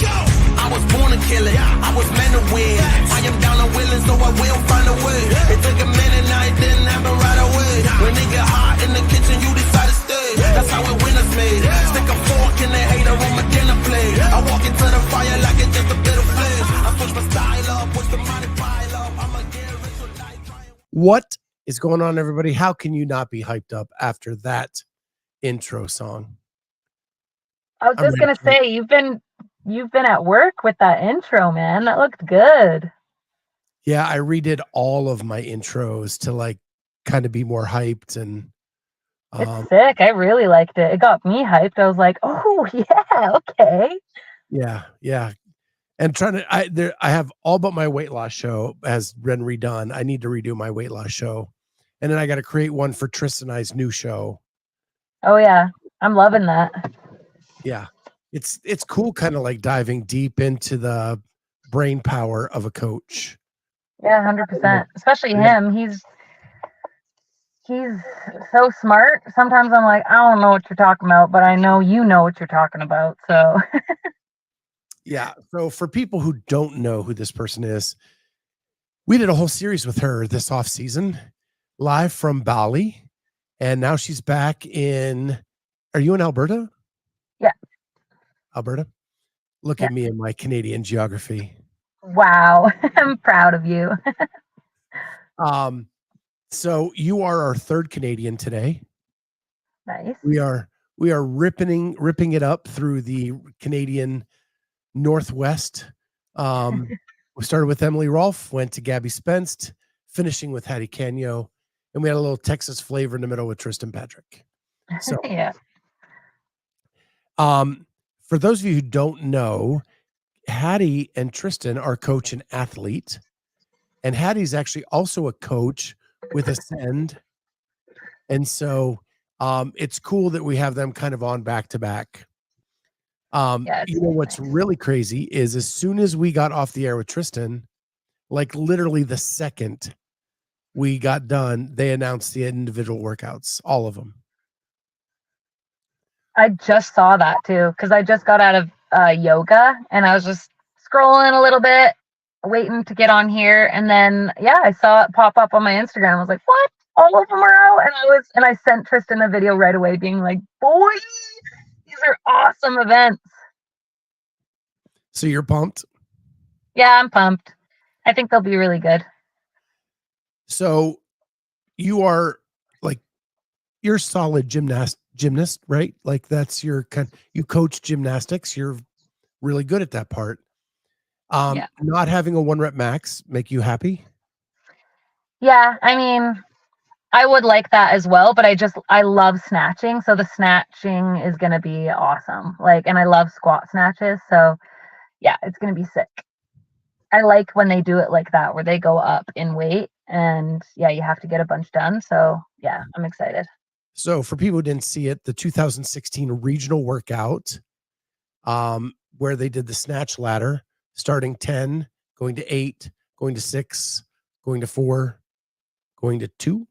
I was born to kill it. I was meant to win. I am down and willing, so I will find a way. It took a minute, now it didn't happen right away. When it get hot in the kitchen, you decide to stay. That's how it winners made. Stick a fork in the hater on my dinner plate. I walk into the fire like it's just a bit of flame. I switch my style up, watch the money pile up. I'ma get rich or die trying. What is going on, everybody? How can you not be hyped up after that intro song? I was just gonna say, you've been at work with that intro, man. That looked good. Yeah, I redid all of my intros to like kind of be more hyped, and it's sick. I really liked it. It got me hyped. I was like, oh yeah, okay. Yeah. And I have all but my weight loss show has been redone. I need to redo my weight loss show. And then I got to create one for Tristan and I's new show. Oh yeah. I'm loving that. Yeah. It's cool, kind of like diving deep into the brain power of a coach. Yeah, 100%. Especially him. He's so smart. Sometimes I'm like, I don't know what you're talking about, but I know you know what you're talking about. So yeah. So for people who don't know who this person is, we did a whole series with her this off season, live from Bali. And now she's back are you in Alberta? Yeah. Alberta? Look at me and my Canadian geography. Wow. I'm proud of you. So you are our third Canadian today. Nice. We are ripping it up through the Canadian Northwest. We started with Emily Rolfe, went to Gabby Spence, finishing with Hattie Kanyo, and we had a little Texas flavor in the middle with Tristan Patrick. So yeah. For those of you who don't know, Hattie and Tristan are coach and athlete, and Hattie's actually also a coach with Ascend. And so it's cool that we have them kind of on back to back. You know what's really crazy is as soon as we got off the air with Tristan, like literally the second we got done, they announced the individual workouts, all of them. I just saw that too, because I just got out of yoga and I was just scrolling a little bit, waiting to get on here, and then I saw it pop up on my Instagram. I was like, "What? All of them are out!" And I sent Tristan a video right away, being like, "Boy, these are awesome events." So you're pumped? Yeah, I'm pumped. I think they'll be really good. So you are you're a solid gymnast, right? Like that's your you coach gymnastics. You're really good at that part. Not having a 1 rep max make you happy? Yeah, I mean, I would like that as well, but I love snatching, so the snatching is gonna be awesome. And I love squat snatches, so yeah, it's gonna be sick. I like when they do it like that, where they go up in weight, and you have to get a bunch done. So yeah, I'm excited. So for people who didn't see it, the 2016 regional workout, where they did the snatch ladder, starting 10, going to 8, going to 6, going to 4, going to 2.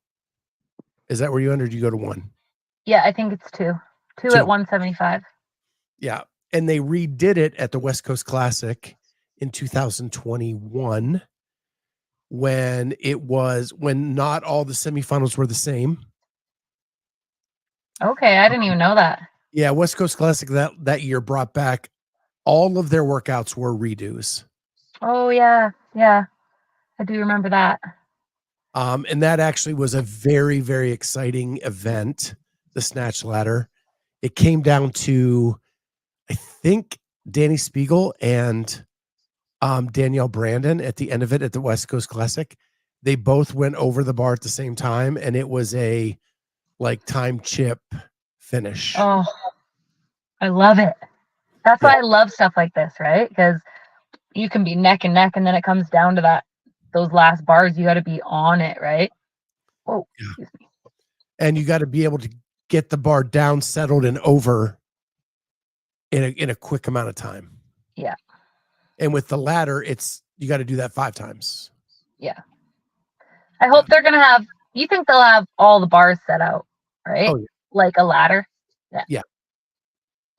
Is that where you entered? You go to 1? Yeah, I think it's 2. 2 at 175. Yeah. And they redid it at the West Coast Classic in 2021 when not all the semifinals were the same. Okay, I didn't even know that. Yeah, West Coast Classic that year brought back all of their workouts were redos. Oh yeah. I do remember that. And that actually was a very, very exciting event, the snatch ladder. It came down to, I think, Danny Spiegel and Danielle Brandon at the end of it at the West Coast Classic. They both went over the bar at the same time, and it was a time chip finish. Oh, I love it. That's why I love stuff like this, right? Because you can be neck and neck, and then it comes down to those last bars. You got to be on it, right? Oh, excuse me. And you got to be able to get the bar down, settled, and over in a quick amount of time. Yeah. And with the ladder, you got to do that 5 times. Yeah. I hope they're gonna have. You think they'll have all the bars set out, right? Oh, yeah. Like a ladder. Yeah.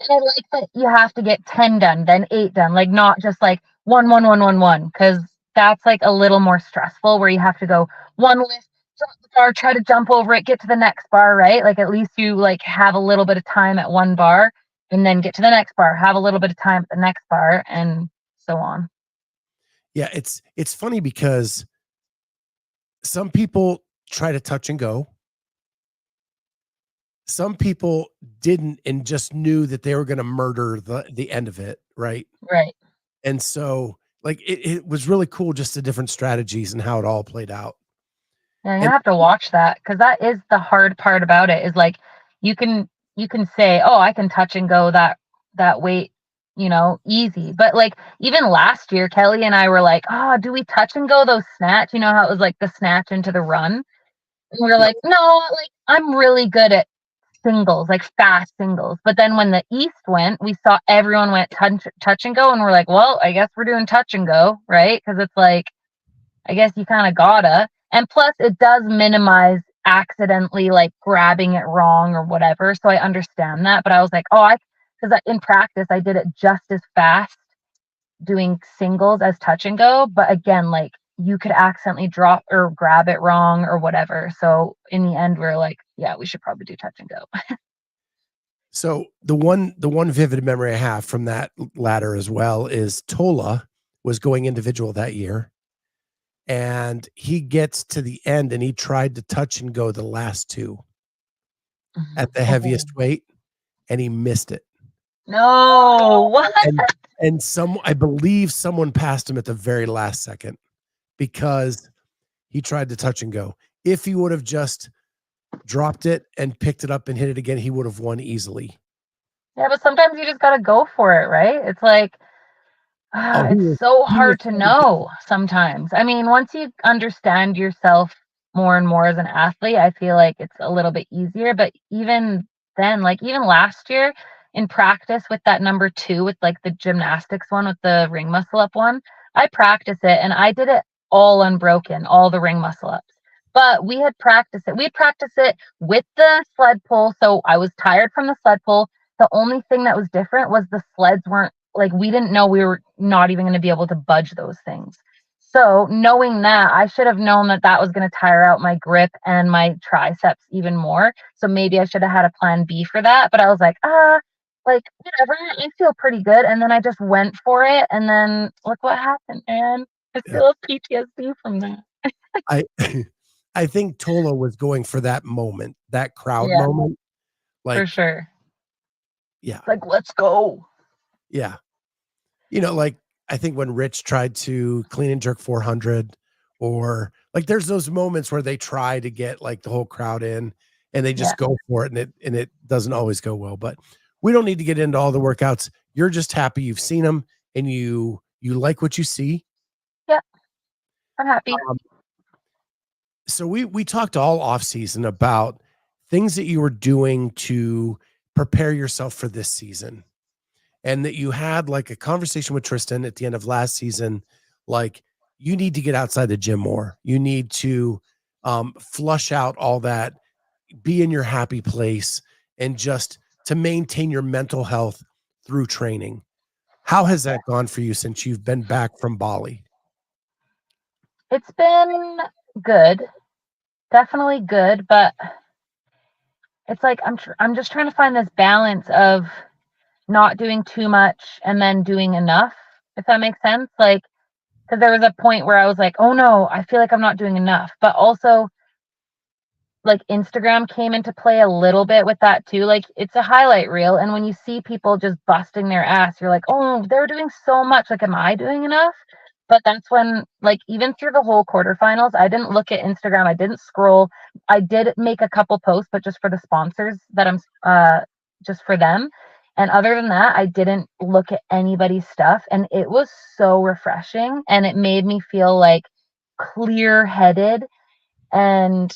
And I like that you have to get 10 done, then 8 done, like not just like 1, 1, 1, 1, 1, because that's like a little more stressful where you have to go one lift, drop the bar, try to jump over it, get to the next bar, right? Like at least you like have a little bit of time at one bar and then get to the next bar, have a little bit of time at the next bar, and so on. Yeah, it's funny because some people try to touch and go. Some people didn't and just knew that they were going to murder the end of it, right? Right. And so like it was really cool, just the different strategies and how it all played out. Yeah, you And have to watch that because that is the hard part about it is like you can say, oh, I can touch and go that weight, easy. But like even last year, Kelly and I were like, oh, do we touch and go those snatch? You know how it was like the snatch into the run? And we were yeah, like, no, like I'm really good at singles, like fast singles. But then when the East went, we saw everyone went touch and go, and we're like, well, I guess we're doing touch and go, right? Because it's like I guess you kind of gotta. And plus, it does minimize accidentally like grabbing it wrong or whatever. So I understand that. But I was like, because in practice, I did it just as fast doing singles as touch and go. But again, like you could accidentally drop or grab it wrong or whatever. So in the end, we're like, yeah, we should probably do touch and go. so the one vivid memory I have from that ladder as well is Tola was going individual that year. And he gets to the end and he tried to touch and go the last two at the heaviest weight and he missed it. No, what? And I believe someone passed him at the very last second because he tried to touch and go. If he would have just dropped it and picked it up and hit it again, he would have won easily. Yeah, but sometimes you just gotta go for it, right? It's like it's so hard to know sometimes. I mean, once you understand yourself more and more as an athlete, I feel like it's a little bit easier. But even then, like even last year in practice with that number 2, with like the gymnastics one, with the ring muscle up one, I practiced it and I did it all unbroken, all the ring muscle ups. But we had practiced it. We had practiced it with the sled pull. So I was tired from the sled pull. The only thing that was different was the sleds weren't like we didn't know we were not even going to be able to budge those things. So knowing that, I should have known that that was going to tire out my grip and my triceps even more. So maybe I should have had a plan B for that. But I was like, like whatever, I feel pretty good. And then I just went for it. And then look what happened, man. I still have PTSD from that. I think Tola was going for that moment, that crowd moment. Like for sure. Yeah. It's like, let's go. Yeah. Like I think when Rich tried to clean and jerk 400 or like there's those moments where they try to get like the whole crowd in and they just go for it and it doesn't always go well, but we don't need to get into all the workouts. You're just happy you've seen them and you like what you see. Yeah. I'm happy. So we talked all off season about things that you were doing to prepare yourself for this season. And that you had like a conversation with Tristan at the end of last season, like you need to get outside the gym more. You need to flush out all that, be in your happy place, and just to maintain your mental health through training. How has that gone for you since you've been back from Bali? It's been good, definitely good, but it's like I'm just trying to find this balance of not doing too much and then doing enough, if that makes sense. Like, because there was a point where I was like, oh no, I feel like I'm not doing enough. But also, like, Instagram came into play a little bit with that too. Like, it's a highlight reel. And when you see people just busting their ass, you're like, oh, they're doing so much. Like, am I doing enough? But that's when, like, even through the whole quarterfinals, I didn't look at Instagram. I didn't scroll. I did make a couple posts, but just for the sponsors that I'm just for them. And other than that, I didn't look at anybody's stuff. And it was so refreshing. And it made me feel like clear headed. And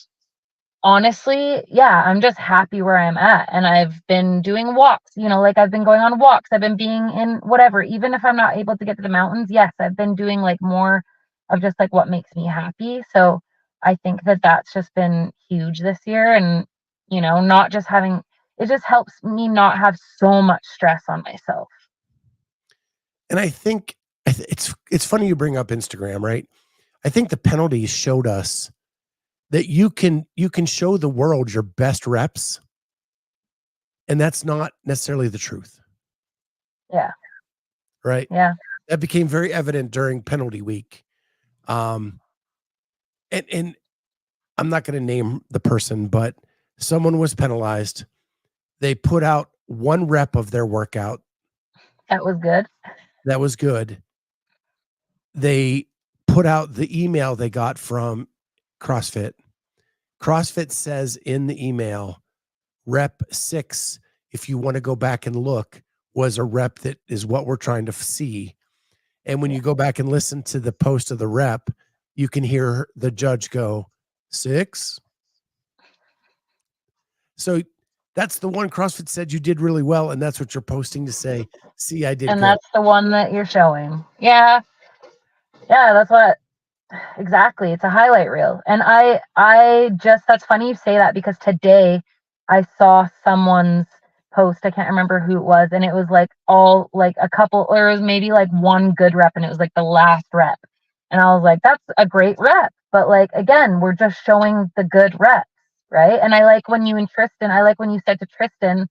honestly, yeah, I'm just happy where I'm at. And I've been doing walks, like I've been going on walks. I've been being in whatever, even if I'm not able to get to the mountains. Yes, I've been doing like more of just like what makes me happy. So I think that that's just been huge this year. And, not just having it just helps me not have so much stress on myself. And I think it's funny you bring up Instagram, right? I think the penalties showed us that you can show the world your best reps, and that's not necessarily the truth. Yeah. Right? Yeah. That became very evident during penalty week. And I'm not going to name the person, but someone was penalized. They put out one rep of their workout. That was good. That was good. They put out the email they got from CrossFit. CrossFit says in the email, rep 6, if you want to go back and look, was a rep that is what we're trying to see. And when you go back and listen to the post of the rep, you can hear the judge go, 6. So that's the one CrossFit said you did really well. And that's what you're posting to say, see, I did And good. that's the one that you're showing. Yeah. Yeah, that's what exactly. It's a highlight reel. And I just, that's funny you say that, because today I saw someone's post. I can't remember who it was. And it was like all like a couple, or it was maybe like one good rep, and it was like the last rep. And I was like, that's a great rep. But like, again, we're just showing the good reps, right? And I like when you and Tristan, I like when you said to Tristan,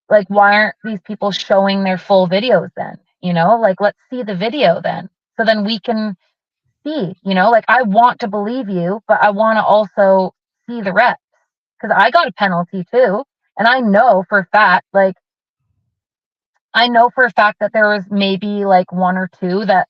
like, why aren't these people showing their full videos then? You know, like, let's see the video then. So then we can see, you know, like, I want to believe you, but I want to also see the reps, because I got a penalty too. And I know for a fact, like, that there was maybe like one or two that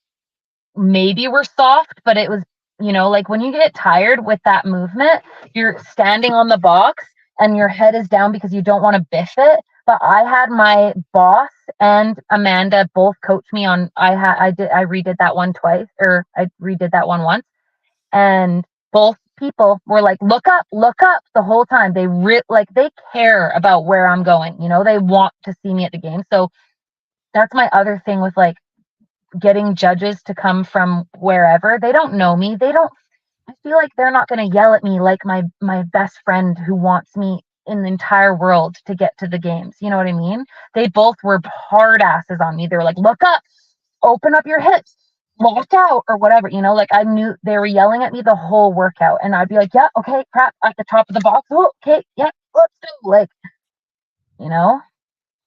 maybe were soft, but it was, you know, like when you get tired with that movement, you're standing on the box and your head is down because you don't want to biff it. But I had my boss and Amanda both coach me on, I redid that one twice, or I redid that one once. And both people were like, look up the whole time. They they care about where I'm going. You know, they want to see me at the game. So that's my other thing with like getting judges to come from wherever. They don't know me. I feel like they're not going to yell at me like my best friend who wants me in the entire world to get to the games. You know what I mean? They both were hard asses on me. They were like, look up, open up your hips, lock out, or whatever. You know, like I knew they were yelling at me the whole workout, and I'd be like, yeah, okay, crap, at the top of the box. Oh, okay, yeah, let's do, like, you know?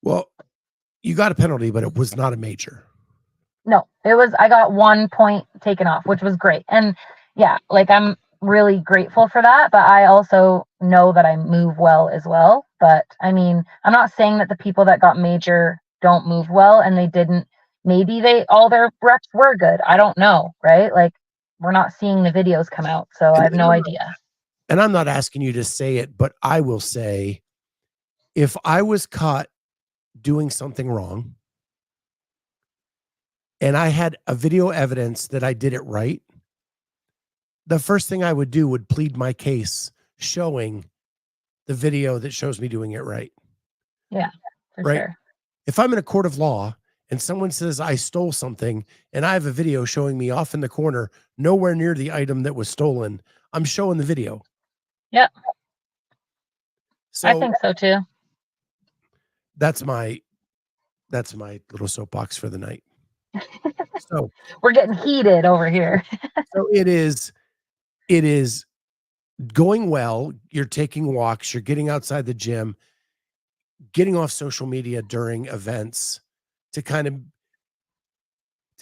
Well, you got a penalty, but it was not a major. No, I got 1 point taken off, which was great. And yeah, like I'm really grateful for that, but I also know that I move well as well. But I mean, I'm not saying that the people that got major don't move well, and they didn't. Maybe all their reps were good. I don't know, right? Like, we're not seeing the videos come out, so I have no idea. And I'm not asking you to say it, but I will say, if I was caught doing something wrong and I had a video evidence that I did it right, the first thing I would do would plead my case showing the video that shows me doing it right. Yeah, for right. Sure. If I'm in a court of law and someone says I stole something and I have a video showing me off in the corner, nowhere near the item that was stolen, I'm showing the video. Yep. So I think so too. That's my little soapbox for the night. So we're getting heated over here. So it is going well. You're taking walks, you're getting outside the gym, getting off social media during events to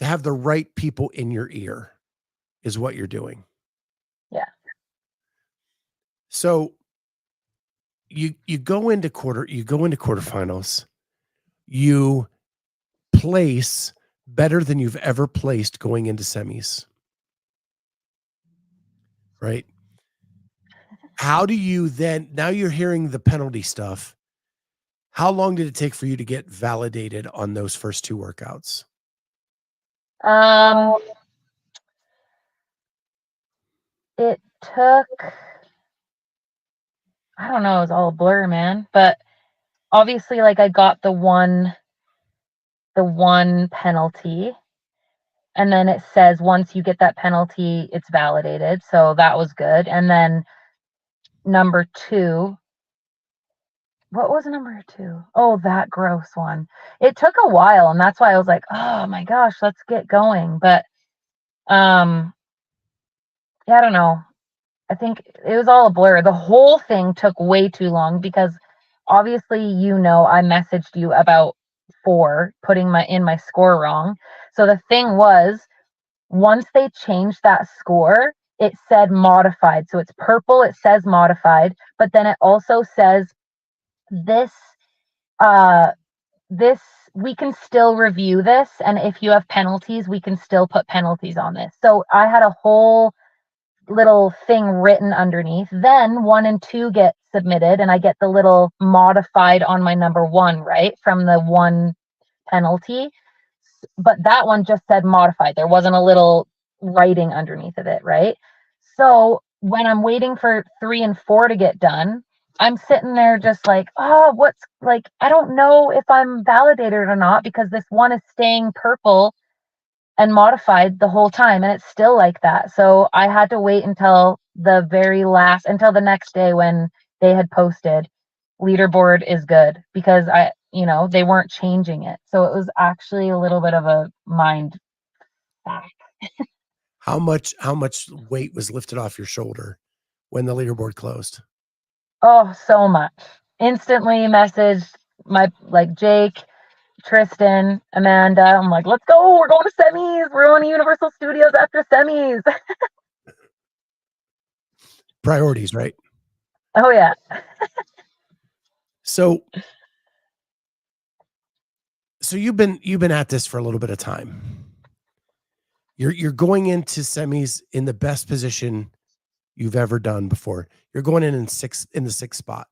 have the right people in your ear is what you're doing. Yeah. So you go into quarterfinals, you place better than you've ever placed going into semis. Right? How do you then, now you're hearing the penalty stuff, how long did it take for you to get validated on those first two workouts? It took, I don't know, it was all a blur, man. But obviously, like, I got the one penalty, and then it says once you get that penalty, it's validated. So that was good. And then number 2, what was number 2? Oh, that gross one. It took a while, and that's why I was like, oh my gosh, let's get going. But yeah, I don't know. I think it was all a blur. The whole thing took way too long because obviously, I messaged you about 4 putting my score wrong. So the thing was, once they changed that score, it said modified. So it's purple, it says modified, but then it also says this uh this we can still review this, and if you have penalties, we can still put penalties on this. So I had a whole little thing written underneath. Then 1 and 2 get submitted, and I get the little modified on my number 1, right, from the 1 penalty. But that one just said modified. There wasn't a little writing underneath of it, right? So when I'm waiting for 3 and 4 to get done, I'm sitting there just like, oh, what's like, I don't know if I'm validated or not because this one is staying purple and modified the whole time, and it's still like that. So I had to wait until until the next day when they had posted leaderboard is good, because they weren't changing it. So it was actually a little bit of a mind back. How much weight was lifted off your shoulder when the leaderboard closed? Oh, so much. Instantly messaged Jake, Tristan, Amanda. I'm like, let's go. We're going to semis. We're going to Universal Studios after semis. Priorities, right? Oh yeah. So you've been at this for a little bit of time. You're going into semis in the best position you've ever done before. You're going in the 6th spot.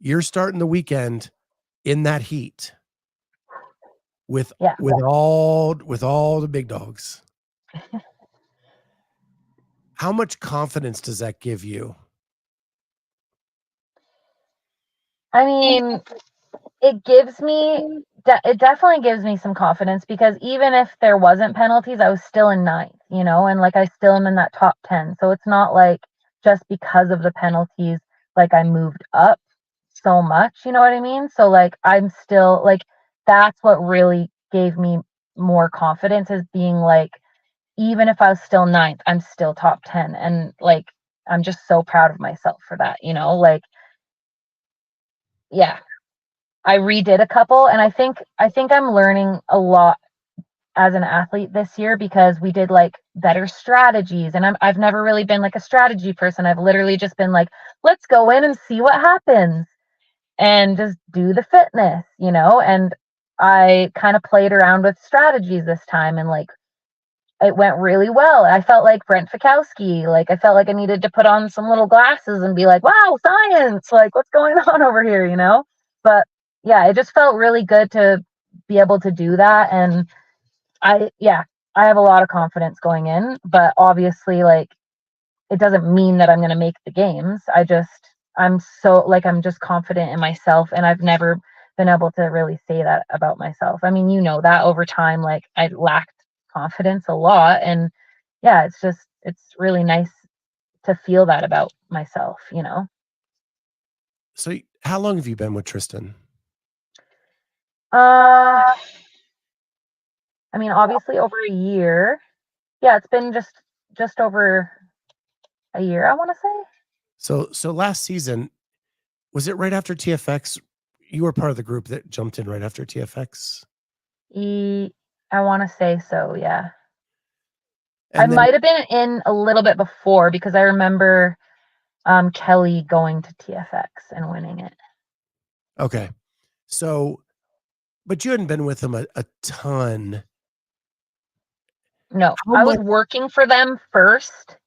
You're starting the weekend in that heat with all the big dogs. How much confidence does that give you? I mean, it definitely gives me some confidence, because even if there wasn't penalties, I was still in 9th, and I still am in that top 10. So it's not like just because of the penalties, I moved up so much, you know what I mean? So I'm still that's what really gave me more confidence, is being even if I was still 9th, I'm still top 10. And I'm just so proud of myself for that, yeah. I redid a couple, and I think I'm learning a lot as an athlete this year, because we did better strategies, and I've never really been a strategy person. I've literally just been let's go in and see what happens and just do the fitness, and I kind of played around with strategies this time, and it went really well. I felt like Brent Fikowski. I felt like I needed to put on some little glasses and be like, wow, science, what's going on over here, But yeah, it just felt really good to be able to do that. And I have a lot of confidence going in, but obviously it doesn't mean that I'm going to make the games. I'm just confident in myself, and I've never been able to really say that about myself. I mean, that over time, I lacked confidence a lot, and yeah, it's really nice to feel that about myself. So how long have you been with Tristan? I mean, obviously over a year. Yeah, it's been just over a year, I want to say. So last season, was it right after TFX? You were part of the group that jumped in right after TFX? I want to say so, yeah. And I might have been in a little bit before, because I remember Kelly going to TFX and winning it. Okay. So, but you hadn't been with them a ton. No, I was working for them first,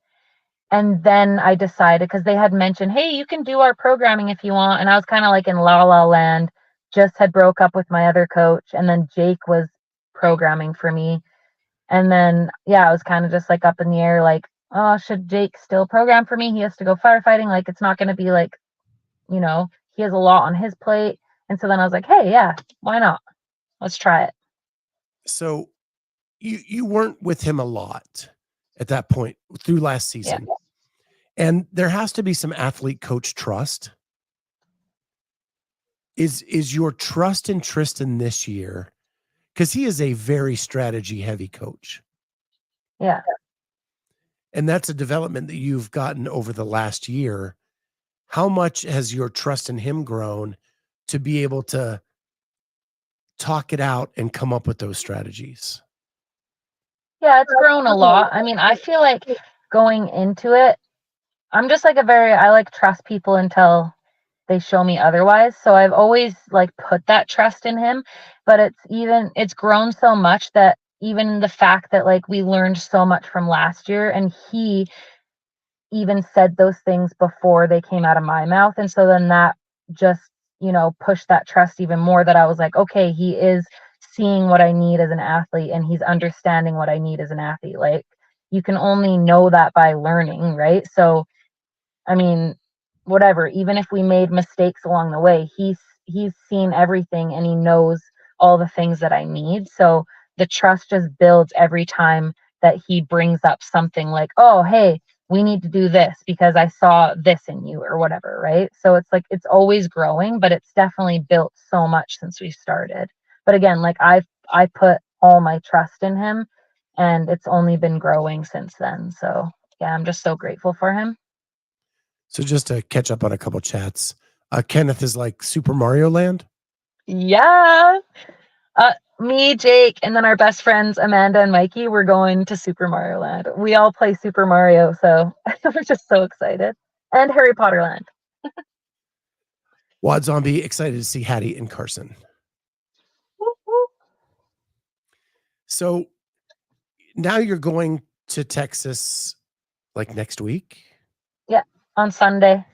and then I decided, because they had mentioned, hey, you can do our programming if you want. And I was kind of in la la land, just had broke up with my other coach, and then Jake was programming for me. And then, yeah, I was kind of just up in the air, oh, should Jake still program for me? He has to go firefighting. It's not going to be he has a lot on his plate. And so then I was like, hey, yeah, why not? Let's try it. So you weren't with him a lot at that point through last season. Yeah. And there has to be some athlete coach trust. Is your trust in Tristan this year, because he is a very strategy heavy coach. Yeah. And that's a development that you've gotten over the last year. How much has your trust in him grown to be able to talk it out and come up with those strategies? Yeah, it's grown a lot. I mean, I feel like going into it, I'm just like I like trust people until they show me otherwise. So I've always like put that trust in him, but it's grown so much that even the fact that like we learned so much from last year, and he even said those things before they came out of my mouth. And so then that just, pushed that trust even more, that I was like, okay, he is seeing what I need as an athlete and he's understanding what I need as an athlete. Like, you can only know that by learning, right? So I mean, whatever, even if we made mistakes along the way, he's seen everything and he knows all the things that I need. So the trust just builds every time that he brings up something like, "Oh, hey, we need to do this because I saw this in you," or whatever, right? So it's like it's always growing, but it's definitely built so much since we started. But again, like I put all my trust in him, and it's only been growing since then. So yeah, I'm just so grateful for him. So just to catch up on a couple chats, Kenneth is like Super Mario Land. Yeah. Me, Jake, and then our best friends Amanda and Mikey, we're going to Super Mario Land. We all play Super Mario, so we're just so excited. And Harry Potter Land. Wad Zombie, excited to see Hattie and Carson. Woo, woo. So now you're going to Texas like next week. Yeah, on Sunday.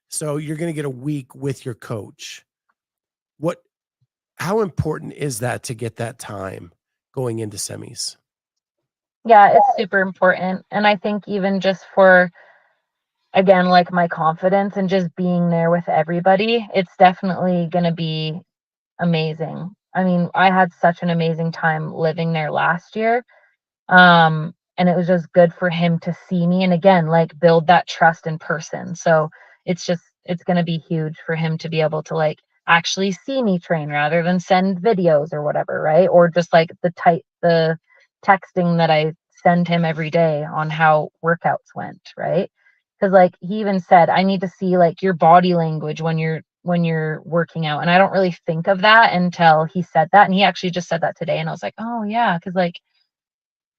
So you're going to get a week with your coach. How important is that to get that time going into semis? Yeah, it's super important. And I think even just for, again, like my confidence and just being there with everybody, it's definitely going to be amazing. I mean, I had such an amazing time living there last year. And it was just good for him to see me and again, like build that trust in person. So it's going to be huge for him to be able to like actually see me train rather than send videos or whatever, right? Or just like the texting that I send him every day on how workouts went, right? Because like he even said, I need to see like your body language when you're working out. And I don't really think of that until he said that. And he actually just said that today. And I was like, oh yeah, because like,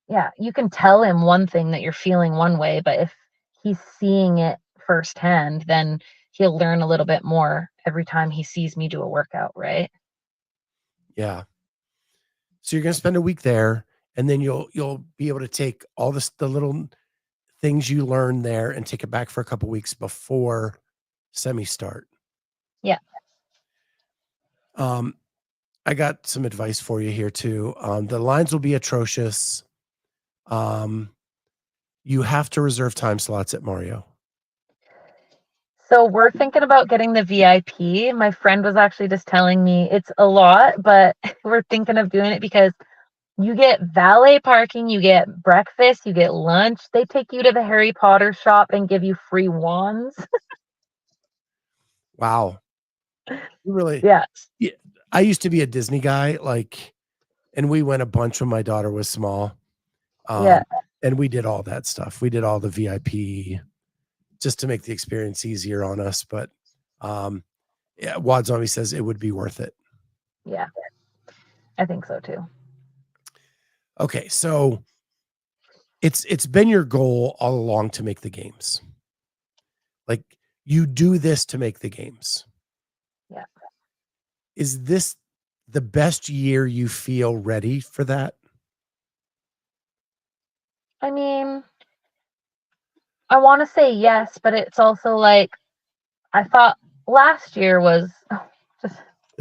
yeah, you can tell him one thing that you're feeling one way, but if he's seeing it firsthand, then he'll learn a little bit more every time he sees me do a workout, right? Yeah. So you're going to spend a week there, and then you'll be able to take all the little things you learn there and take it back for a couple weeks before semi start. Yeah. I got some advice for you here too. The lines will be atrocious. You have to reserve time slots at Mario. So we're thinking about getting the VIP. My friend was actually just telling me it's a lot, but we're thinking of doing it because you get valet parking, you get breakfast, you get lunch. They take you to the Harry Potter shop and give you free wands. Wow. You really? Yeah. Yeah. I used to be a Disney guy, and we went a bunch when my daughter was small. Yeah. And we did all that stuff. We did all the VIP just to make the experience easier on us. But yeah, Wad Zombie says it would be worth it. Yeah. I think so too. Okay, so it's been your goal all along to make the games. Like, you do this to make the games. Yeah. Is this the best year you feel ready for that? I mean, I want to say yes, but it's also like I thought last year was just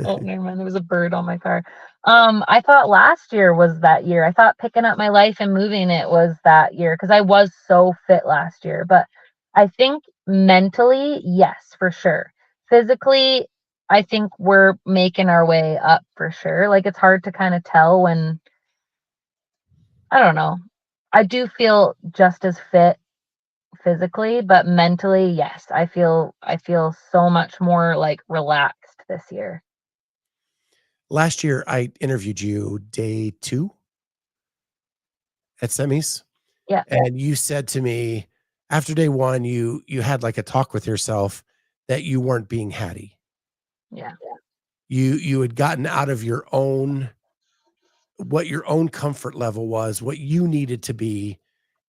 oh never mind, there was a bird on my car. I thought last year was that year. I thought picking up my life and moving it was that year because I was so fit last year. But I think mentally, yes, for sure. Physically, I think we're making our way up for sure. Like it's hard to kind of tell when I don't know. I do feel just as fit physically, but mentally, yes, I feel so much more like relaxed this year. Last year, I interviewed you day 2 at semis. Yeah. And you said to me after day 1, you had like a talk with yourself that you weren't being Hattie. Yeah. You had gotten out of your own, what your own comfort level was, what you needed to be,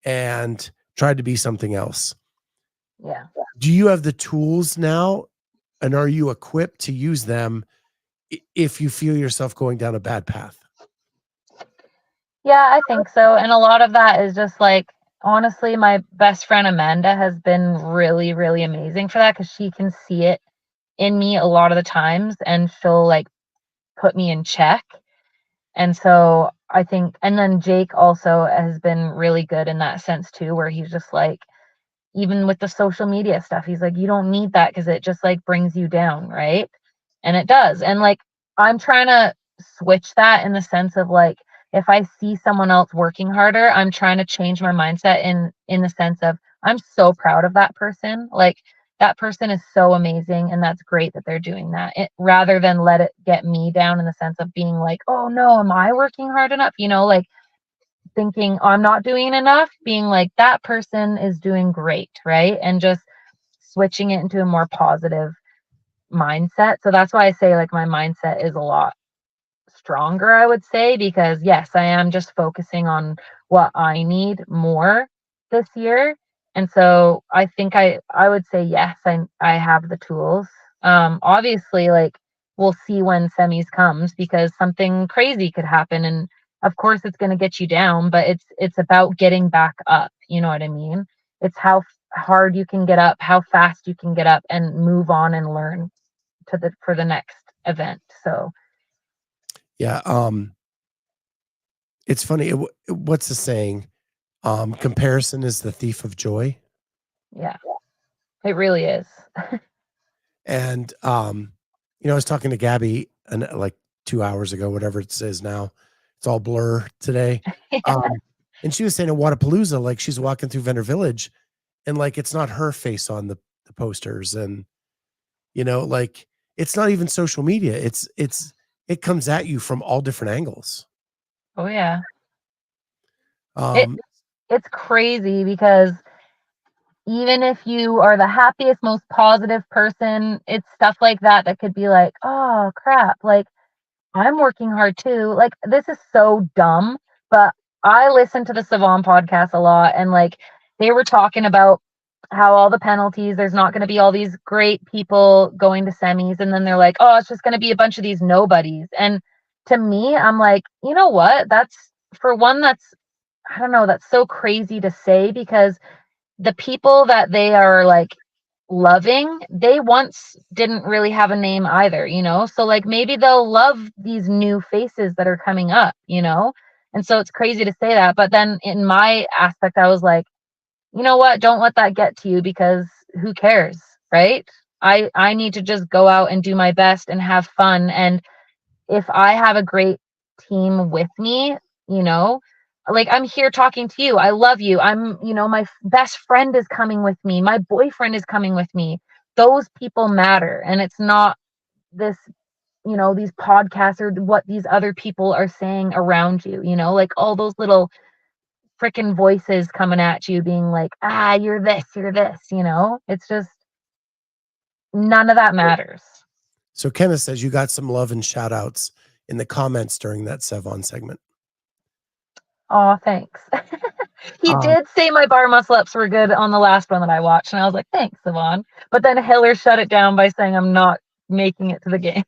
and tried to be something else. Yeah. Do you have the tools now, and are you equipped to use them if you feel yourself going down a bad path? Yeah, I think so. And a lot of that is just like, honestly, my best friend Amanda has been really, really amazing for that, because she can see it in me a lot of the times, and she'll like put me in check. And so I think, and then Jake also has been really good in that sense too, where he's just like, even with the social media stuff, he's like, you don't need that because it just like brings you down, right? And it does. And like, I'm trying to switch that in the sense of like, if I see someone else working harder, I'm trying to change my mindset in the sense of, I'm so proud of that person. Like, that person is so amazing, and that's great that they're doing that, rather than let it get me down in the sense of being like, oh no, am I working hard enough? You know, like thinking I'm not doing enough, being like, that person is doing great, right? And just switching it into a more positive mindset. So that's why I say like my mindset is a lot stronger, I would say, because yes, I am just focusing on what I need more this year. And so I think I would say yes, I have the tools. Obviously, like, we'll see when semis comes, because something crazy could happen, and of course it's going to get you down, but it's about getting back up, you know what I mean? It's how hard you can get up, how fast you can get up and move on and learn for the next event. So Yeah. It's funny. What's the saying? Comparison is the thief of joy. yeah, it really is. And, I was talking to Gabby like 2 hours ago, whatever it says now. It's all blur today. And she was saying at Wadapalooza, like she's walking through Vendor Village, and like it's not her face on the posters, and like it's not even social media. It comes at you from all different angles. Oh yeah. Um, It's crazy, because even if you are the happiest, most positive person, it's stuff like that that could be like, oh crap, like I'm working hard too. Like, this is so dumb, but I listen to the Savon podcast a lot, and like they were talking about how all the penalties, there's not going to be all these great people going to semis, and then they're like, oh, it's just going to be a bunch of these nobodies. And to me, I'm like, you know what? That's, for one, that's, I don't know, that's so crazy to say, because the people that they are like loving, they once didn't really have a name either, you know? So like maybe they'll love these new faces that are coming up, you know? And so it's crazy to say that. But then in my aspect, I was like, you know what? Don't let that get to you, because who cares, right? I need to just go out and do my best and have fun. And if I have a great team with me, you know, like I'm here talking to you. I love you. My best friend is coming with me. My boyfriend is coming with me. Those people matter. And it's not this, these podcasts or what these other people are saying around you, like all those little freaking voices coming at you being like, you're this, it's just none of that matters. So Kenneth says you got some love and shout outs in the comments during that Sevon segment. Oh, thanks. He did say my bar muscle ups were good on the last one that I watched, and I was like, thanks, Savon. But then Hiller shut it down by saying I'm not making it to the game.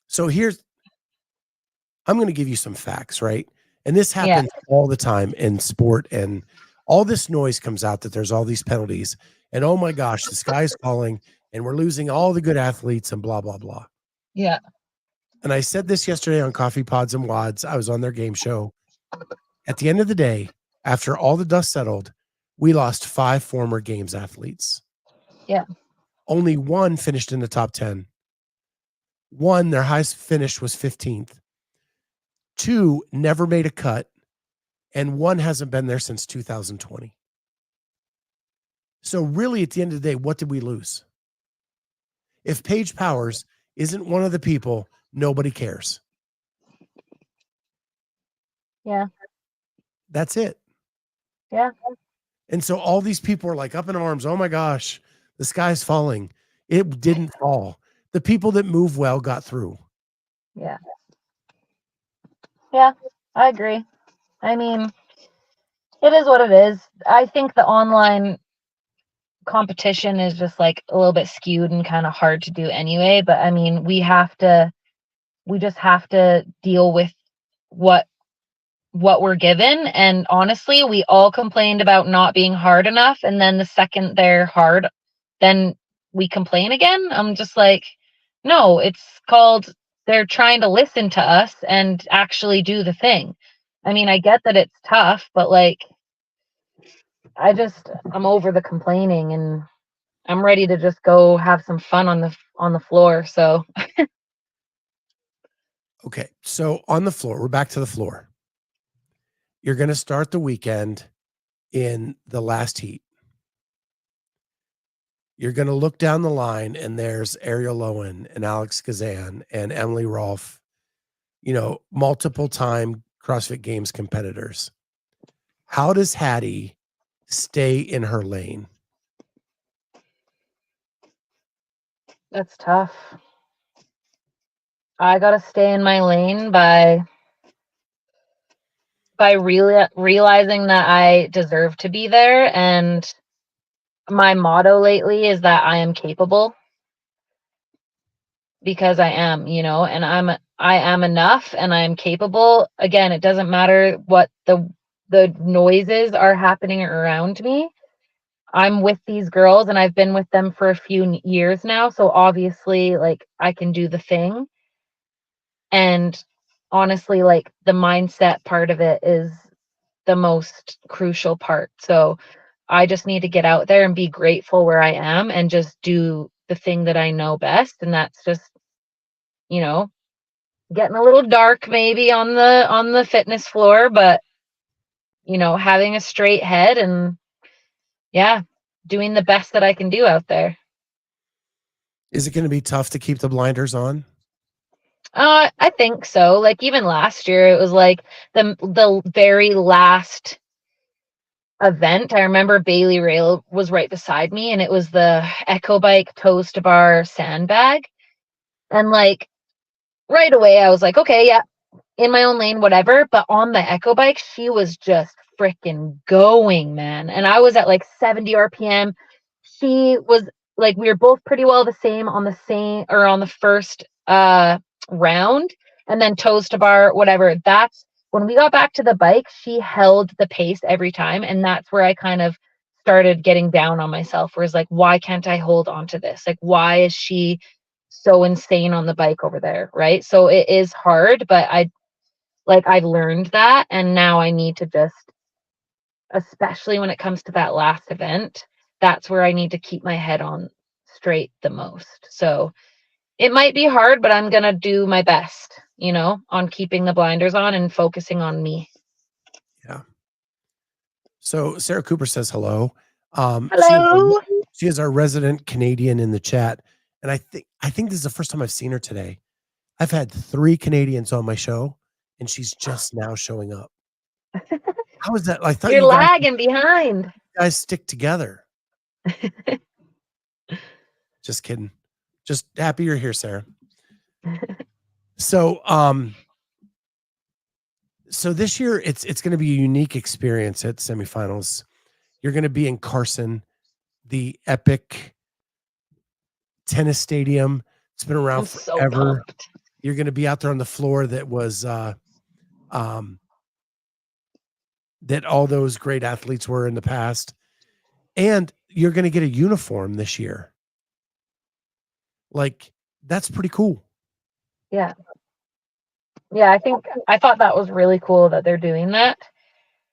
So I'm going to give you some facts, right? And this happens all the time in sport, and all this noise comes out that there's all these penalties, and oh my gosh, the sky's falling, and we're losing all the good athletes, and blah, blah, blah. Yeah. And I said this yesterday on Coffee Pods and Wads. I was on their game show. At the end of the day, after all the dust settled, we lost 5 former games athletes. Yeah. Only one finished in the top 10. One, their highest finish was 15th. 2 never made a cut. And 1 hasn't been there since 2020. So really, at the end of the day, what did we lose? If Paige Powers isn't one of the people, nobody cares. Yeah. That's it. Yeah. And so all these people are like up in arms. Oh my gosh, the sky's falling. It didn't fall. The people that move well got through. Yeah. Yeah, I agree. I mean, it is what it is. I think the online competition is just like a little bit skewed and kind of hard to do anyway. But I mean, we just have to deal with what we're given. And honestly, we all complained about not being hard enough. And then the second they're hard, then we complain again. I'm just like, no, it's called they're trying to listen to us and actually do the thing. I mean, I get that it's tough, but like, I'm over the complaining and I'm ready to just go have some fun on the floor. So Okay. So on the floor, we're back to the floor. You're going to start the weekend in the last heat. You're going to look down the line and there's Ariel Owen and Alex Kazan and Emily Rolfe, multiple time CrossFit Games competitors. How does Hattie stay in her lane? that's tough. I got to stay in my lane by realizing that I deserve to be there. And my motto lately is that I am capable, because I am, and I am enough and I'm capable. Again, it doesn't matter what the noises are happening around me. I'm with these girls and I've been with them for a few years now. So obviously, like, I can do the thing. And honestly, like, the mindset part of it is the most crucial part. So I just need to get out there and be grateful where I am and just do the thing that I know best. And that's just, getting a little dark maybe on the fitness floor, but having a straight head and doing the best that I can do out there. Is it going to be tough to keep the blinders on? I think so. Like, even last year, it was like the very last event. I remember Bailey Rail was right beside me, and it was the Echo Bike Toes to Bar sandbag. And like, right away, I was like, okay, yeah, in my own lane, whatever. But on the Echo Bike, she was just freaking going, man. And I was at like 70 RPM. She was like, we were both pretty well the same on the first round, and then toes to bar, whatever. That's when we got back to the bike, she held the pace every time. And that's where I kind of started getting down on myself, where it's like, why can't I hold on to this? Like, why is she so insane on the bike over there? Right. So it is hard, but I've learned that. And now I need to just, especially when it comes to that last event, that's where I need to keep my head on straight the most. So it might be hard, but I'm going to do my best, on keeping the blinders on and focusing on me. Yeah. So Sarah Cooper says hello. Hello. She is our resident Canadian in the chat. And I think this is the first time I've seen her today. I've had 3 Canadians on my show and she's just now showing up. How is that? I thought You're lagging behind. You guys stick together. Just kidding. Just happy you're here, Sarah. So, so this year it's going to be a unique experience at semifinals. You're going to be in Carson, the epic tennis stadium. It's been around forever. So you're going to be out there on the floor that was that all those great athletes were in the past. And you're going to get a uniform this year. Like, that's pretty cool. Yeah. Yeah, I thought that was really cool that they're doing that.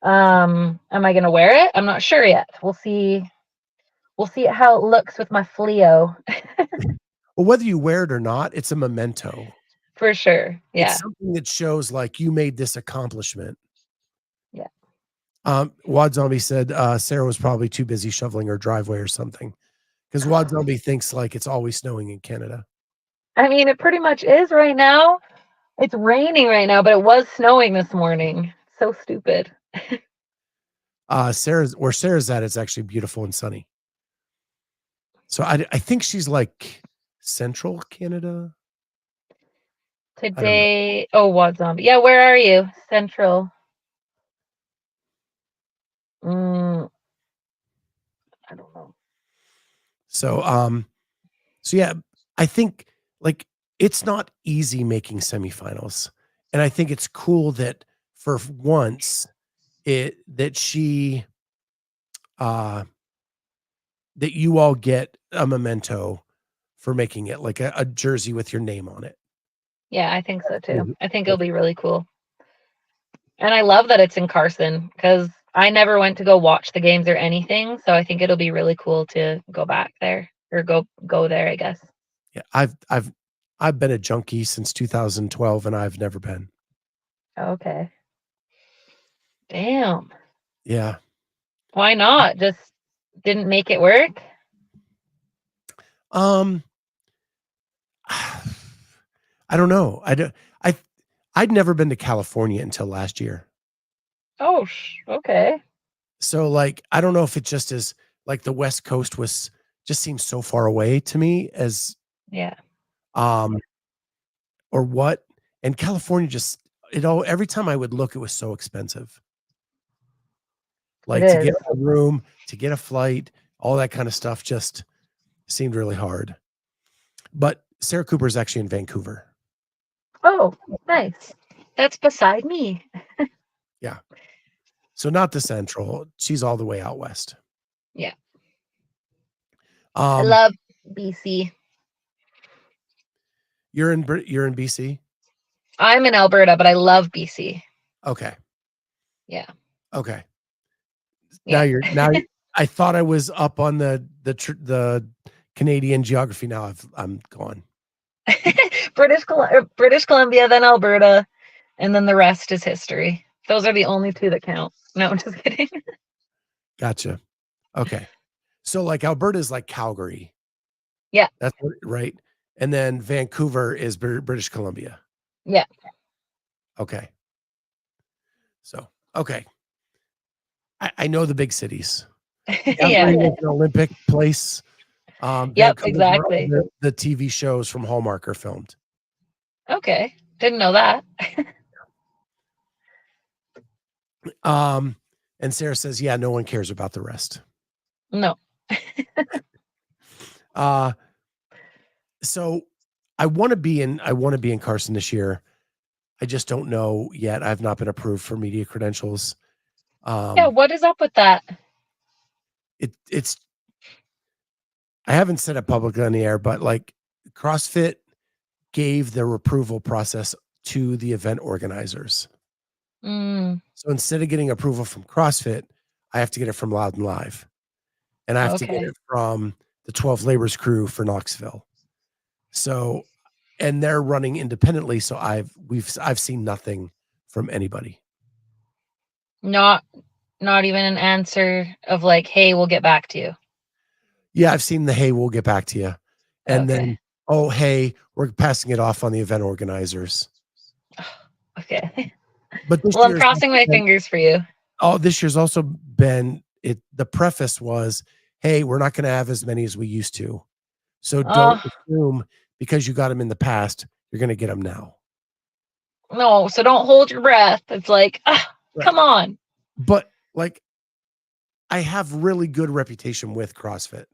Am I going to wear it? I'm not sure yet. We'll see how it looks with my Fleo. Well, whether you wear it or not, it's a memento. For sure. Yeah. It's something that shows like you made this accomplishment. Yeah. Wad Zombie said Sarah was probably too busy shoveling her driveway or something, Because Wad Zombie thinks like it's always snowing in Canada. I mean, it pretty much is right now. It's raining right now, but it was snowing this morning. So stupid. Where Sarah's at, it's actually beautiful and sunny. So I think she's like central Canada. Today, Wad Zombie. Yeah, where are you? Central. I don't know. So yeah, I think like it's not easy making semifinals, and I think it's cool that for once that you all get a memento for making it, like a jersey with your name on it. Yeah, I think so too. I think it'll be really cool. And I love that it's in Carson because I never went to go watch the games or anything. So I think it'll be really cool to go back there or go there, I guess. Yeah, I've been a junkie since 2012 and I've never been. Okay. Damn. Yeah. Why not? Just didn't make it work? I don't know. I'd never been to California until last year. Oh, okay. So like, I don't know if it just is like the West Coast just seems so far away to me as or what. And California just every time I would look, it was so expensive. Like to get a room, to get a flight, all that kind of stuff just seemed really hard. But Sarah Cooper is actually in Vancouver. Oh, nice. That's beside me. Yeah. So not the central. She's all the way out west. Yeah. I love BC. You're in BC? I'm in Alberta, but I love BC. Okay. Yeah. Okay. Yeah. Now I thought I was up on the Canadian geography. Now I'm gone. British Columbia, then Alberta, and then the rest is history. Those are the only two that count. No, I'm just kidding. Gotcha. Okay. So like Alberta is like Calgary. Yeah. That's right. And then Vancouver is British Columbia. Yeah. Okay. So, okay. I know the big cities. Yeah. An Olympic place. Yep, exactly. The TV shows from Hallmark are filmed. Okay. Didn't know that. And Sarah says, yeah, no one cares about the rest. No. So I want to be in Carson this year. I just don't know yet. I've not been approved for media credentials. Yeah, what is up with that? It's I haven't said it publicly on the air, but like CrossFit gave their approval process to the event organizers. So instead of getting approval from CrossFit, I have to get it from Loud and Live. And I have to get it from the 12 Laborers crew for Knoxville. So, and they're running independently. So I've seen nothing from anybody. Not even an answer of like, hey, we'll get back to you. Yeah, I've seen the hey, we'll get back to you. And then, oh, hey, we're passing it off on the event organizers. Okay. But I'm crossing my fingers for you. Oh, this year's also been the preface was, hey, we're not going to have as many as we used to. So don't assume because you got them in the past, you're going to get them now. No, so don't hold your breath. It's like, come on. But like, I have really good reputation with CrossFit.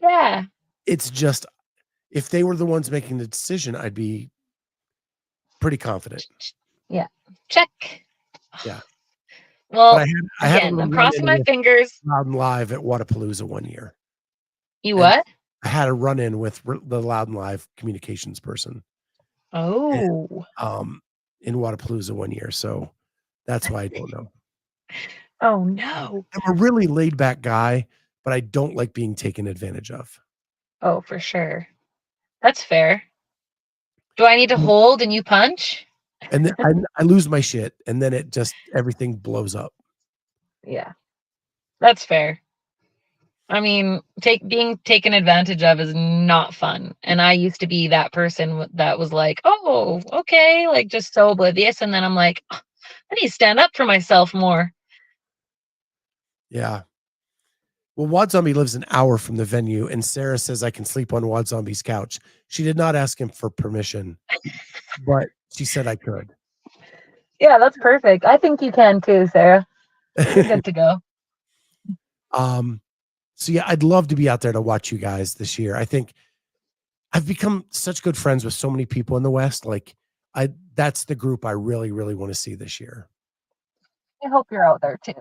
Yeah. It's just, if they were the ones making the decision, I'd be pretty confident. Yeah. Check. Yeah. Well, I'm crossing my fingers. Loud and Live at Wadapalooza one year. You what? I had a run-in with the Loud and Live communications person. Oh. And, in Wadapalooza one year. So that's why I don't know. Oh no. I'm a really laid back guy, but I don't like being taken advantage of. Oh, for sure. That's fair. Do I need to hold and you punch? And then I lose my shit, and then everything blows up. Yeah, that's fair. I mean, being taken advantage of is not fun. And I used to be that person that was like, oh, okay, like just so oblivious. And then I'm like, I need to stand up for myself more. Yeah. Well, Wad Zombie lives an hour from the venue, and Sarah says I can sleep on Wad Zombie's couch. She did not ask him for permission, but she said I could. Yeah, that's perfect. I think you can too, Sarah. You're good to go. So yeah, I'd love to be out there to watch you guys this year. I think I've become such good friends with so many people in the West. Like that's the group I really, really want to see this year. I hope you're out there too.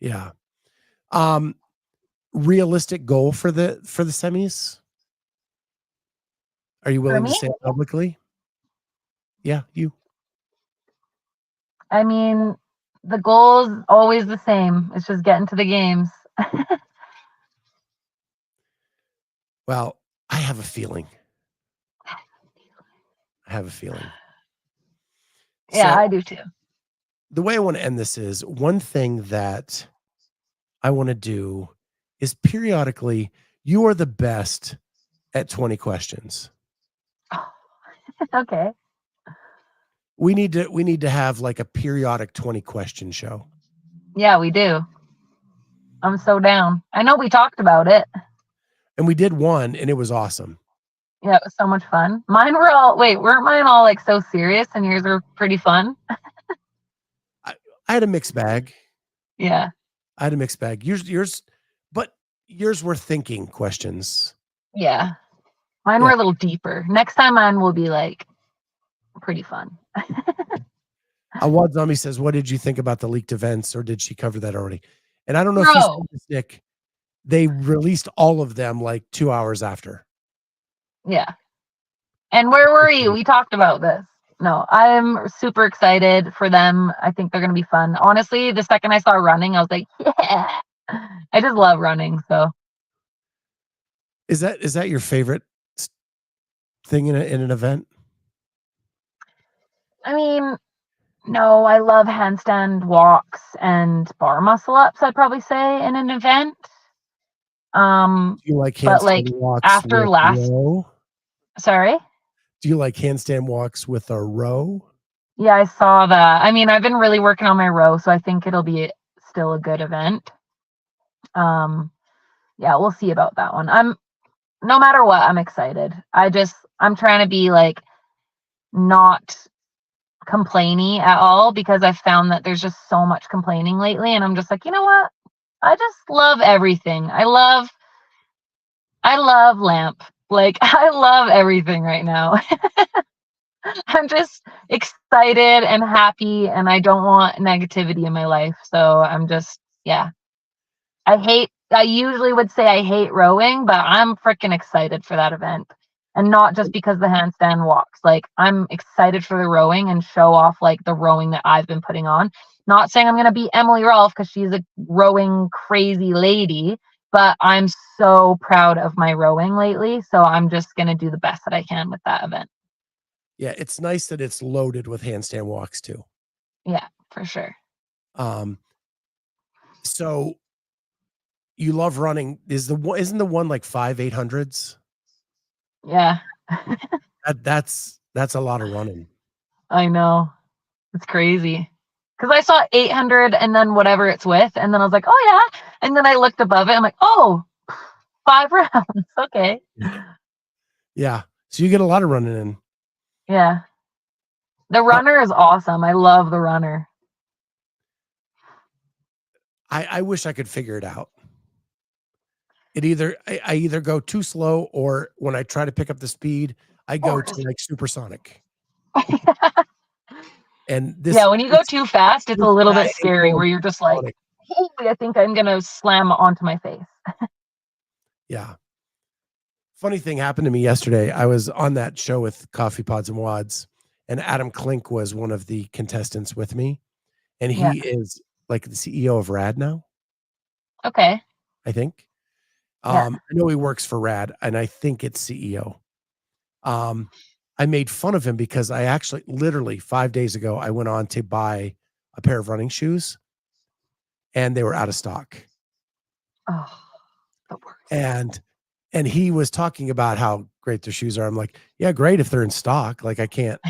Yeah. Realistic goal for the semis? Are you willing to say it publicly? Yeah, you. I mean, the goal is always the same. It's just getting to the games. Well, I have a feeling. Yeah, So, I do too. The way I want to end this is one thing that I want to do is periodically, you are the best at 20 questions. Okay. We need to have like a periodic 20 question show. Yeah, we do. I'm so down. I know we talked about it. And we did one and it was awesome. Yeah, it was so much fun. Weren't mine all like so serious and yours were pretty fun? I had a mixed bag. Yeah. I had a mixed bag. Yours, but yours were thinking questions. Yeah. Mine were a little deeper. Next time mine will be like pretty fun. Wad Zombie says, what did you think about the leaked events, or did she cover that already? And I don't know if you saw this, Nick. They released all of them like 2 hours after. Yeah. And where were you? We talked about this. No, I'm super excited for them. I think they're going to be fun. Honestly, the second I saw running, I was like, yeah. I just love running. So is that your favorite thing in an event? I mean, no, I love handstand walks and bar muscle ups, I'd probably say, in an event. Do you like handstand walks after last row? Sorry? Do you like handstand walks with a row? Yeah, I saw that. I mean, I've been really working on my row, so I think it'll be still a good event. Yeah, we'll see about that one. No matter what, I'm excited. I'm trying to be like not complainy at all, because I've found that there's just so much complaining lately, and I'm just like, you know what? I just love everything. I love Lamp. Like, I love everything right now. I'm just excited and happy, and I don't want negativity in my life. So I'm just, yeah. I usually would say I hate rowing, but I'm freaking excited for that event. And not just because the handstand walks. Like, I'm excited for the rowing and show off like the rowing that I've been putting on. Not saying I'm going to beat Emily Rolfe because she's a rowing crazy lady, but I'm so proud of my rowing lately. So I'm just going to do the best that I can with that event. Yeah, it's nice that it's loaded with handstand walks too. Yeah, for sure. So you love running. Isn't the one like 5/800s? Yeah. That's a lot of running. I know. It's crazy. Because I saw 800 and then whatever it's with, and then I was like, oh yeah. And then I looked above it. I'm like, oh, 5 rounds. Okay. Yeah. So you get a lot of running in. Yeah. The runner is awesome. I love the runner. I wish I could figure it out. I either go too slow, or when I try to pick up the speed, I go to like supersonic. And when you go too fast, it's a little bit scary where you're just like, holy, I think I'm going to slam onto my face. Yeah. Funny thing happened to me yesterday. I was on that show with Coffee Pods and Wads, and Adam Klink was one of the contestants with me. And he is like the CEO of RAD now. Okay. I think. I know he works for RAD, and I think it's CEO. I made fun of him because I actually literally 5 days ago, I went on to buy a pair of running shoes and they were out of stock. Oh. And he was talking about how great their shoes are. I'm like, yeah, great if they're in stock. Like I can't.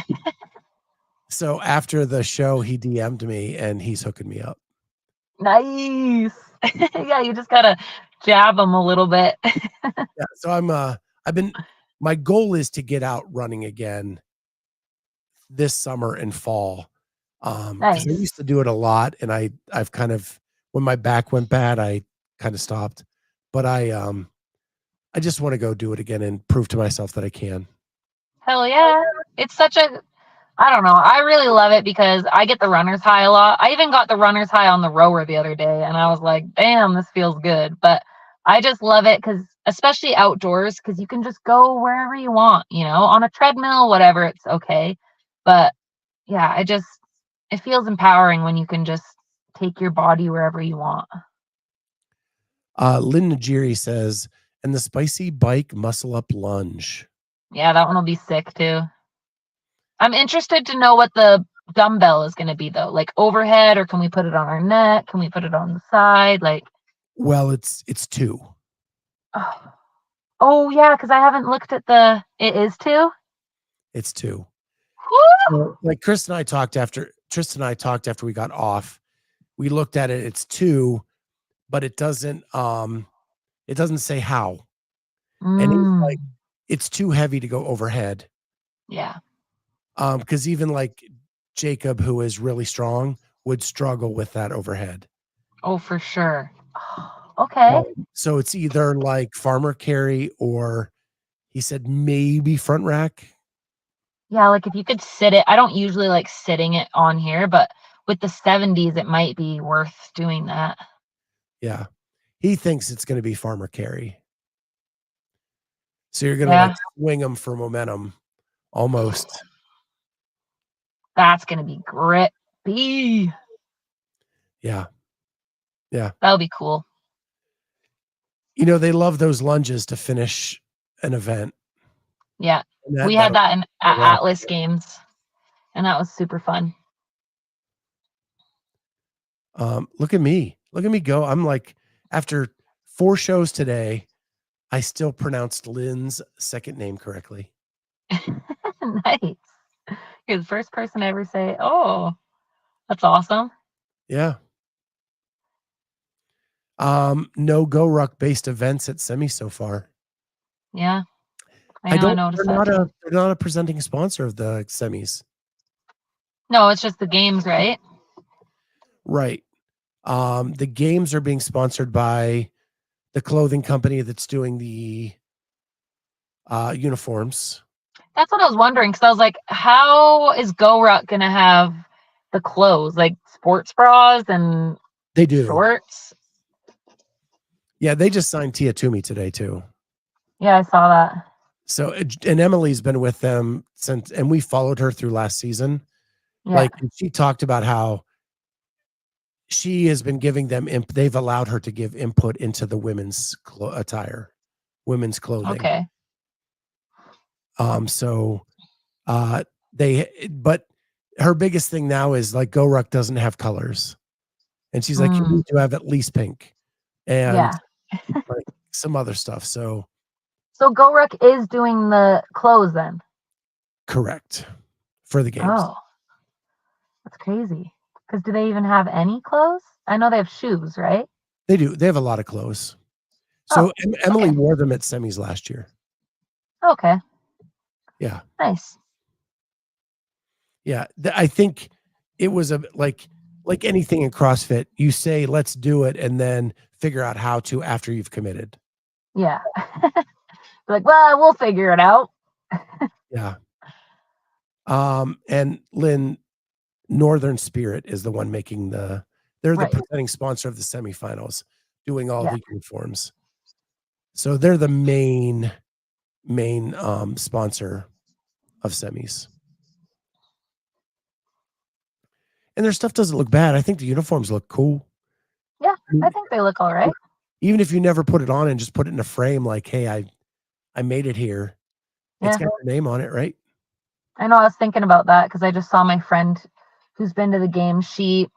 So after the show, he DM'd me and he's hooking me up. Nice. Yeah, you just gotta jab them a little bit. Yeah. So my goal is to get out running again this summer and fall. Because Nice. I used to do it a lot, and I've kind of, when my back went bad, I kind of stopped. But I just want to go do it again and prove to myself that I can. Hell yeah. It's such a, I don't know. I really love it because I get the runner's high a lot. I even got the runner's high on the rower the other day, and I was like, damn, this feels good. But I just love it because, especially outdoors, because you can just go wherever you want, on a treadmill, whatever, it's okay. But yeah, it feels empowering when you can just take your body wherever you want. Lynn Najiri says, and the spicy bike muscle up lunge. Yeah, that one will be sick too. I'm interested to know what the dumbbell is going to be though, like overhead, or can we put it on our neck? Can we put it on the side? Like, well, it's 2. Oh yeah, because I haven't looked at it is 2. It's 2. Woo! So, like Tristan and I talked after we got off. We looked at it. It's 2, but it doesn't say how. And he's like, it's too heavy to go overhead. Yeah. Because even like Jacob, who is really strong, would struggle with that overhead. Oh, for sure. Okay. So it's either like farmer carry, or he said maybe front rack. Yeah, like if you could sit it. I don't usually like sitting it on here, but with the 70s, it might be worth doing that. Yeah. He thinks it's going to be farmer carry. So you're going to like swing them for momentum almost. That's going to be grippy. Yeah. Yeah. That'll be cool. They love those lunges to finish an event. Yeah. We had that at Atlas Games, and that was super fun. Look at me go. I'm like, after 4 shows today, I still pronounced Lynn's second name correctly. Nice. You're the first person to ever say, oh, that's awesome. Yeah. No GoRuck based events at Semi so far. Yeah. I noticed that. They're not a presenting sponsor of the semis. No, it's just the games, right? Right. The games are being sponsored by the clothing company that's doing the uniforms. That's what I was wondering, because I was like, how is GoRuck going to have the clothes, like sports bras and they do shorts? Yeah, they just signed Tia Toomey today too. Yeah, I saw that. So, and Emily's been with them since, and we followed her through last season. Yeah. Like, she talked about how she has been giving them, they've allowed her to give input into the women's attire, women's clothing. Okay. But her biggest thing now is like GoRuck doesn't have colors. And she's like, you need to have at least pink and like some other stuff. So GoRuck is doing the clothes then? Correct. For the games. Oh, that's crazy. Because do they even have any clothes? I know they have shoes, right? They do. They have a lot of clothes. So Emily wore them at semis last year. Okay. Yeah. Nice. Yeah. I think it was like anything in CrossFit, you say, let's do it, and then figure out how to after you've committed. Yeah. Like, well, we'll figure it out. Yeah. And Lynn, Northern Spirit is the one making they're the presenting sponsor of the semifinals, doing all the uniforms. So they're the main sponsor of semis. And their stuff doesn't look bad. I think the uniforms look cool. Yeah, I think they look all right. Even if you never put it on and just put it in a frame, like, hey, I made it here. It's got your name on it, right? I know. I was thinking about that because I just saw my friend who's been to the game. She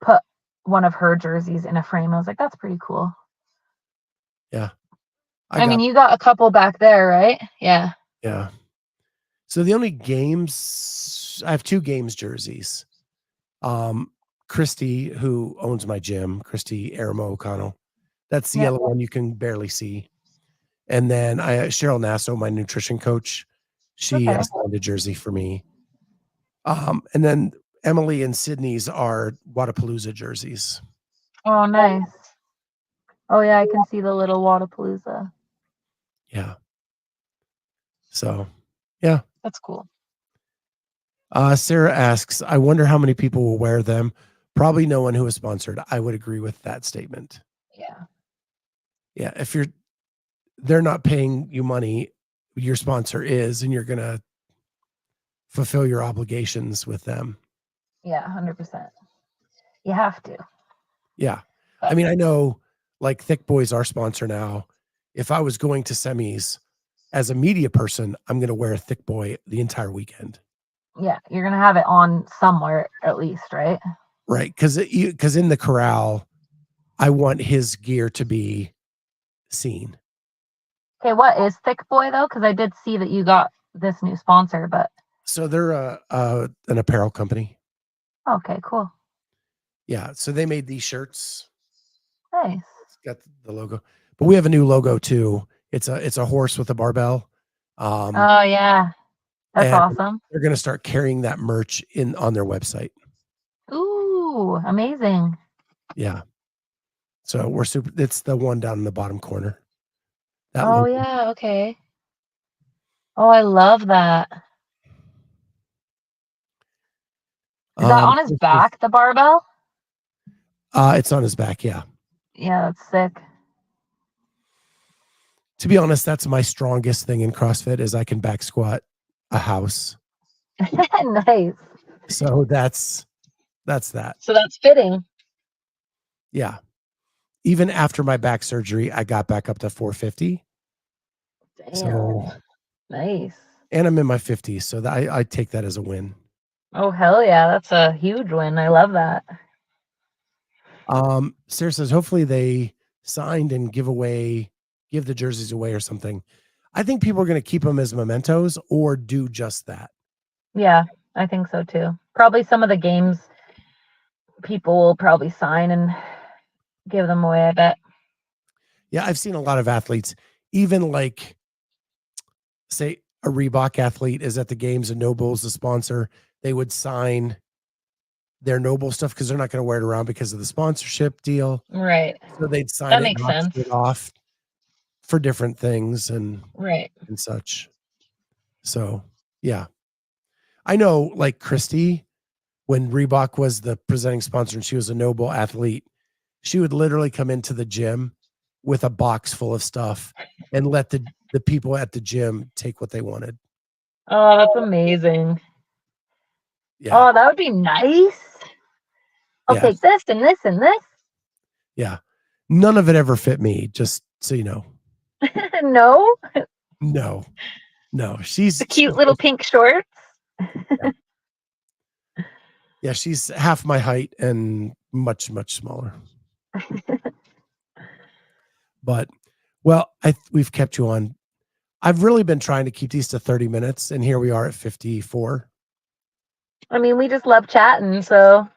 put one of her jerseys in a frame. I was like, that's pretty cool. Yeah. I mean, you got a couple back there, right? Yeah. Yeah. So the only games, I have 2 games jerseys. Christy, who owns my gym, Christy Aramo O'Connell. That's the yellow one you can barely see. And then Cheryl Nasso, my nutrition coach, she signed a jersey for me. And then Emily and Sydney's are Wadapalooza jerseys. Oh, nice. Oh, yeah, I can see the little Wadapalooza. Yeah. So, yeah. That's cool. Sarah asks, I wonder how many people will wear them. Probably no one who is sponsored. I would agree with that statement. Yeah. Yeah. If they're not paying you money, your sponsor is, and you're going to fulfill your obligations with them. Yeah, 100%. You have to. Yeah. I mean, I know like ThiccBoi's our sponsor now. If I was going to semis as a media person, I'm going to wear a ThiccBoi the entire weekend. Yeah, you're going to have it on somewhere at least, right? Right. Because in the corral, I want his gear to be seen. Okay, what is ThiccBoi though? Because I did see that you got this new sponsor, but so they're an apparel company. Okay, cool. Yeah, so they made these shirts. Nice. It's got the logo, but we have a new logo too. It's a horse with a barbell. Oh yeah, that's awesome. They're going to start carrying that merch on their website. Ooh, amazing. Yeah. So we're super. It's the one down in the bottom corner. That logo. Yeah. Okay. Oh, I love that. Is that on his back, the barbell? It's on his back, yeah. Yeah, that's sick. To be honest, that's my strongest thing in CrossFit is I can back squat a house. Nice. So that's that. So that's fitting. Yeah. Even after my back surgery, I got back up to 450. Damn. So nice. And I'm in my 50s, so I take that as a win. Oh, hell yeah. That's a huge win. I love that. Sarah says, hopefully they signed and give the jerseys away or something. I think people are going to keep them as mementos or do just that. Yeah, I think so too. Probably some of the games people will probably sign and give them away, I bet. Yeah, I've seen a lot of athletes, even like, say, a Reebok athlete is at the games and Noble's the sponsor. They would sign their Noble stuff because they're not going to wear it around because of the sponsorship deal. Right. So they'd sign that it, makes sense. it off for different things and such. So, yeah. I know, like Christy, when Reebok was the presenting sponsor and she was a Noble athlete, she would literally come into the gym with a box full of stuff and let the people at the gym take what they wanted. Oh, that's amazing. Yeah. Oh, that would be nice. I'll take this and this and this. Yeah. None of it ever fit me, just so you know. No? No. She's the cute little pink shorts. Yeah, she's half my height and much, much smaller. But, well, we've kept you on. I've really been trying to keep these to 30 minutes, and here we are at 54. I mean, we just love chatting, so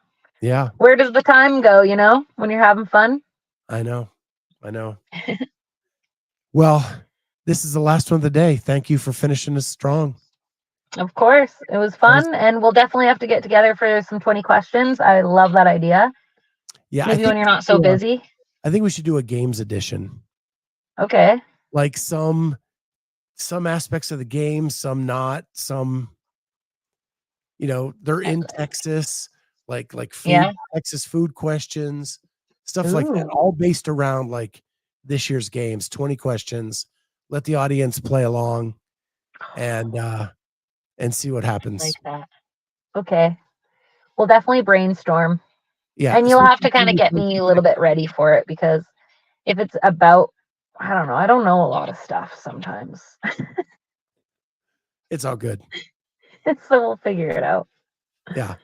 yeah. Where does the time go, when you're having fun? I know. Well, this is the last one of the day. Thank you for finishing us strong. Of course. It was fun, and we'll definitely have to get together for some 20 questions. I love that idea. Yeah. Maybe when you're not so busy. I think we should do a games edition. Okay. Like some aspects of the game, some not, some, they're in Texas, like food, Texas food questions, stuff like that, all based around like this year's games, 20 questions. Let the audience play along and see what happens. Like that. Okay. We'll definitely brainstorm. Yeah. And you'll have to kind of get me a little bit ready for it, because if it's about, I don't know a lot of stuff sometimes. It's all good. So we'll figure it out. Yeah.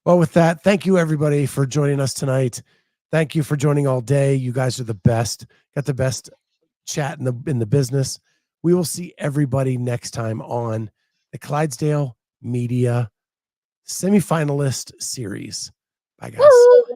Well, with that, thank you everybody for joining us tonight. Thank you for joining all day. You guys are the best. Got the best chat in the business. We will see everybody next time on the Clydesdale Media Semifinalist series. Bye, guys. Woo!